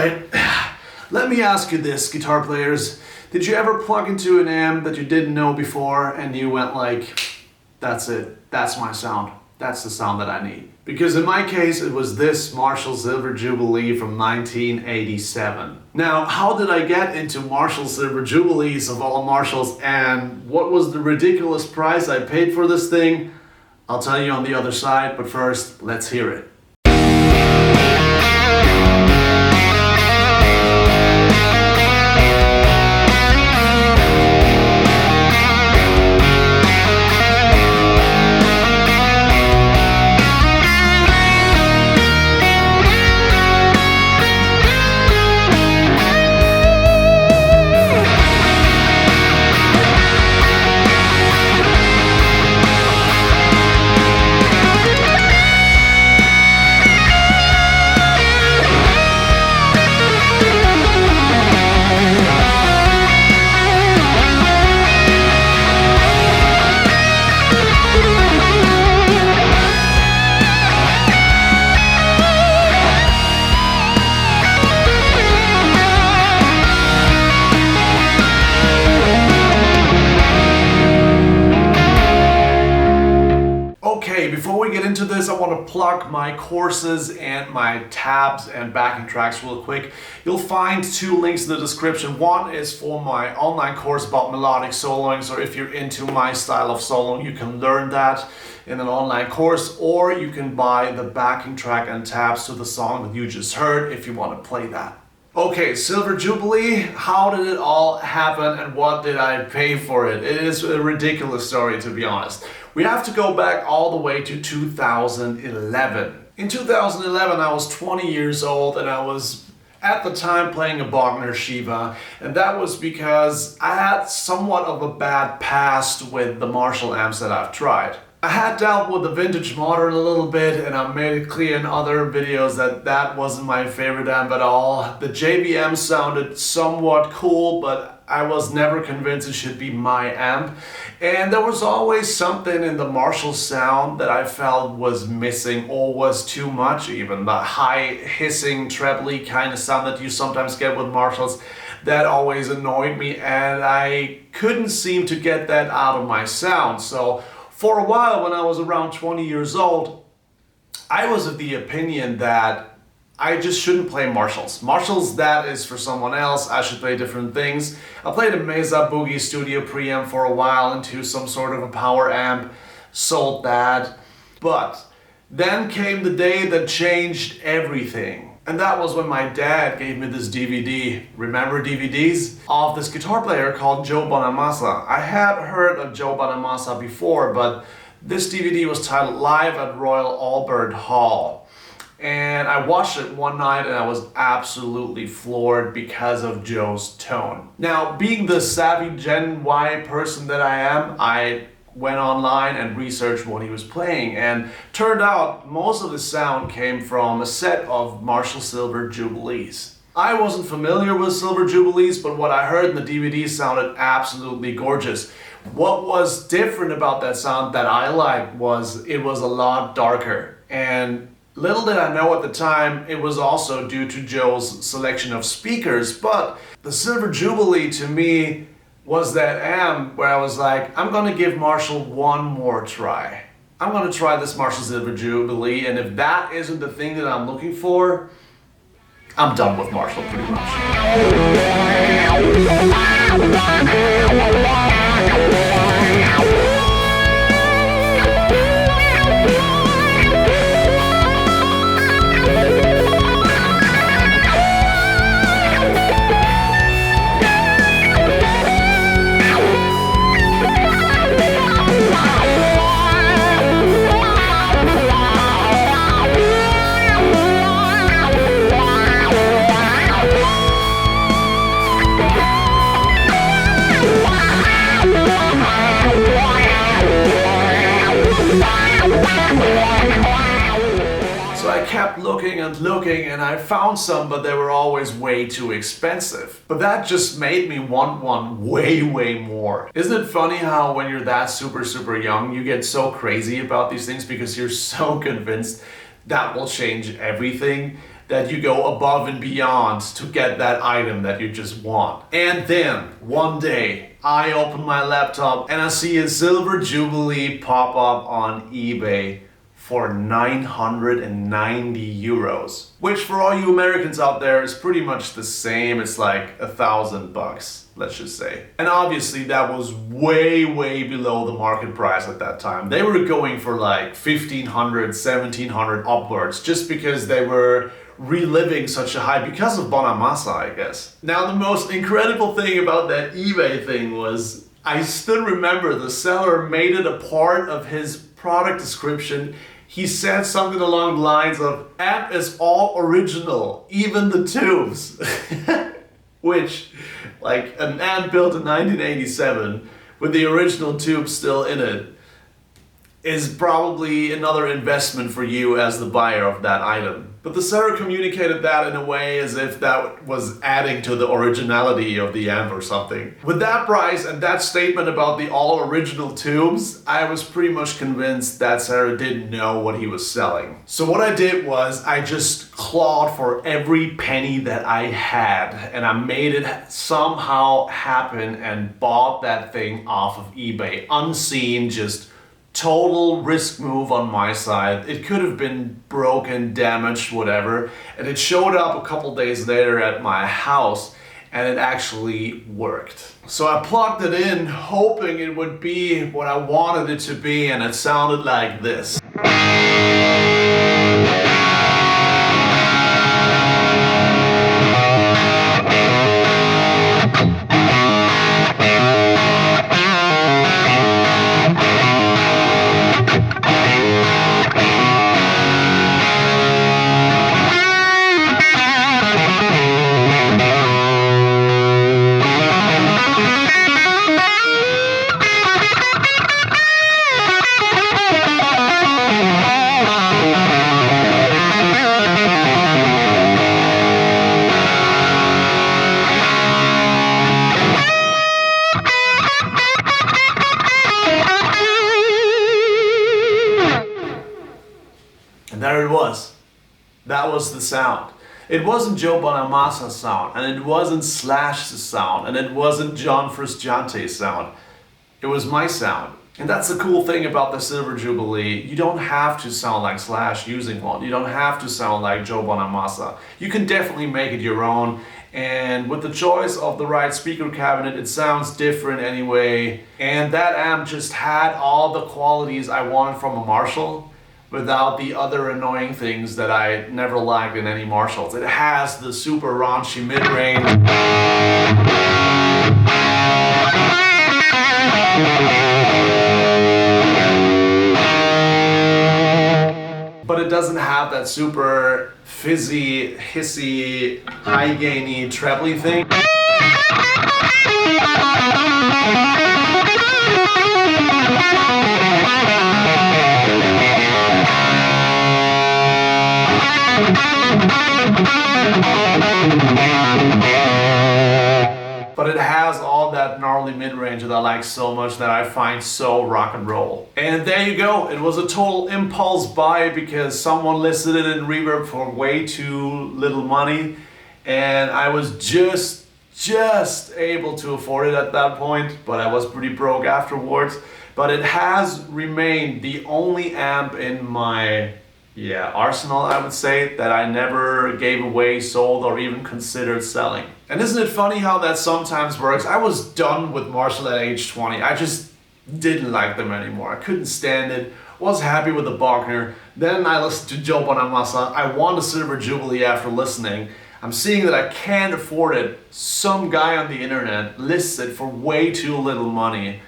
Alright, let me ask you this, guitar players. Did you ever plug into an amp that you didn't know before and you went like, that's it, that's my sound, that's the sound that I need? Because in my case it was this Marshall Silver Jubilee from 1987. Now, how did I get into Marshall Silver Jubilees of all Marshalls, and what was the ridiculous price I paid for this thing? I'll tell you on the other side, but first, let's hear it. Before we get into this, I want to plug my courses and my tabs and backing tracks real quick. You'll find two links in the description. One is for my online course about melodic soloing, so if you're into my style of soloing, you can learn that in an online course, or you can buy the backing track and tabs to the song that you just heard if you want to play that. Okay, Silver Jubilee, how did it all happen and what did I pay for it? It is a ridiculous story, to be honest. We have to go back all the way to 2011. In 2011, I was 20 years old and I was at the time playing a Wagner Shiva, and that was because I had somewhat of a bad past with the Marshall amps that I've tried. I had dealt with the vintage modern a little bit, and I made it clear in other videos that that wasn't my favorite amp at all. The JVM sounded somewhat cool, but I was never convinced it should be my amp. And there was always something in the Marshall sound that I felt was missing or was too much even. The high hissing, trebly kind of sound that you sometimes get with Marshalls, that always annoyed me, and I couldn't seem to get that out of my sound. So for a while, when I was around 20 years old, I was of the opinion that I just shouldn't play Marshalls. Marshalls, that is for someone else. I should play different things. I played a Mesa Boogie Studio preamp for a while into some sort of a power amp, sold that. But then came the day that changed everything. And that was when my dad gave me this DVD, remember DVDs? Of this guitar player called Joe Bonamassa. I had heard of Joe Bonamassa before, but this DVD was titled Live at Royal Albert Hall. And I watched it one night and I was absolutely floored because of Joe's tone. Now, being the savvy Gen Y person that I am, I went online and researched what he was playing, and turned out most of the sound came from a set of Marshall Silver Jubilees. I wasn't familiar with Silver Jubilees, but what I heard in the DVD sounded absolutely gorgeous. What was different about that sound that I liked was it was a lot darker, and little did I know at the time it was also due to Joe's selection of speakers. But the Silver Jubilee to me was that amp where I was like, I'm gonna give Marshall one more try. I'm gonna try this Marshall Silver Jubilee, and if that isn't the thing that I'm looking for, I'm done with Marshall pretty much. Looking and I found some, but they were always way too expensive. But that just made me want one way more. Isn't it funny how when you're that super young, you get so crazy about these things because you're so convinced that will change everything, that you go above and beyond to get that item that you just want. And then one day I open my laptop and I see a Silver Jubilee pop up on eBay for 990 euros, which for all you Americans out there is pretty much the same. It's like $1,000, let's just say. And obviously that was way below the market price at that time. They were going for like 1,500, 1,700 upwards, just because they were reliving such a high because of Bonamassa, I guess. Now the most incredible thing about that eBay thing was I still remember the seller made it a part of his product description. He said something along the lines of, "Amp is all original, even the tubes." Which, like, an amp built in 1987 with the original tubes still in it is probably another investment for you as the buyer of that item. But the seller communicated that in a way as if that was adding to the originality of the amp or something. With that price and that statement about the all original tubes, I was pretty much convinced that seller didn't know what he was selling. So what I did was I just clawed for every penny that I had, and I made it somehow happen and bought that thing off of eBay, unseen, just total risk move on my side. It could have been broken, damaged, whatever, and it showed up a couple days later at my house and it actually worked. So I plugged it in hoping it would be what I wanted it to be, and it sounded like this. And there it was. That was the sound. It wasn't Joe Bonamassa's sound, and it wasn't Slash's sound, and it wasn't John Frusciante's sound. It was my sound. And that's the cool thing about the Silver Jubilee. You don't have to sound like Slash using one. You don't have to sound like Joe Bonamassa. You can definitely make it your own. And with the choice of the right speaker cabinet, it sounds different anyway. And that amp just had all the qualities I wanted from a Marshall, without the other annoying things that I never liked in any Marshalls. It has the super raunchy mid-range, but it doesn't have that super fizzy, hissy, high-gainy, trebly thing. But it has all that gnarly mid-range that I like so much, that I find so rock and roll. And there you go. It was a total impulse buy because someone listed it in Reverb for way too little money, and I was just able to afford it at that point, but I was pretty broke afterwards. But it has remained the only amp in my arsenal, I would say, that I never gave away, sold, or even considered selling. And isn't it funny how that sometimes works? I was done with Marshall at age 20. I just didn't like them anymore. I couldn't stand it. Was happy with the Bogner. Then I listened to Joe Bonamassa. I won the Silver Jubilee after listening. I'm seeing that I can't afford it. Some guy on the internet lists it for way too little money.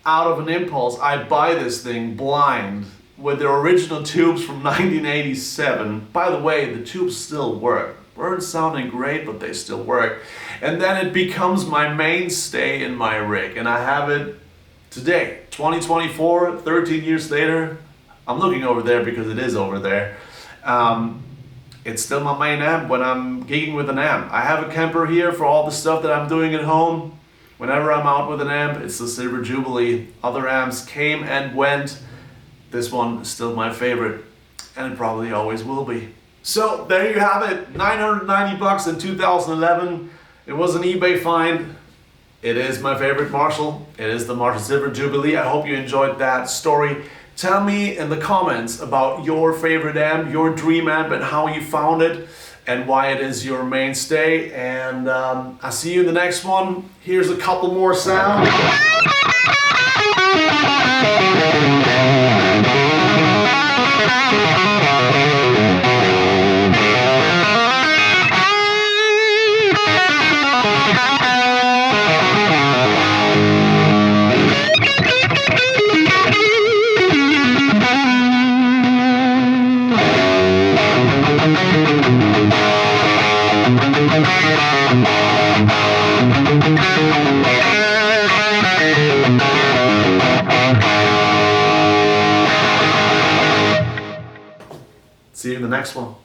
Out of an impulse, I buy this thing blind, with the original tubes from 1987. By the way, the tubes still work. Weren't sounding great, but they still work. And then it becomes my mainstay in my rig, and I have it today, 2024, 13 years later. I'm looking over there because it is over there. It's still my main amp when I'm gigging with an amp. I have a Kemper here for all the stuff that I'm doing at home. Whenever I'm out with an amp, it's the Silver Jubilee. Other amps came and went. This one is still my favorite, and it probably always will be. So there you have it, 990 bucks in 2011. It was an eBay find. It is my favorite Marshall. It is the Marshall Silver Jubilee. I hope you enjoyed that story. Tell me in the comments about your favorite amp, your dream amp, and how you found it and why it is your mainstay. And I'll see you in the next one. Here's a couple more sounds. See you in the next one.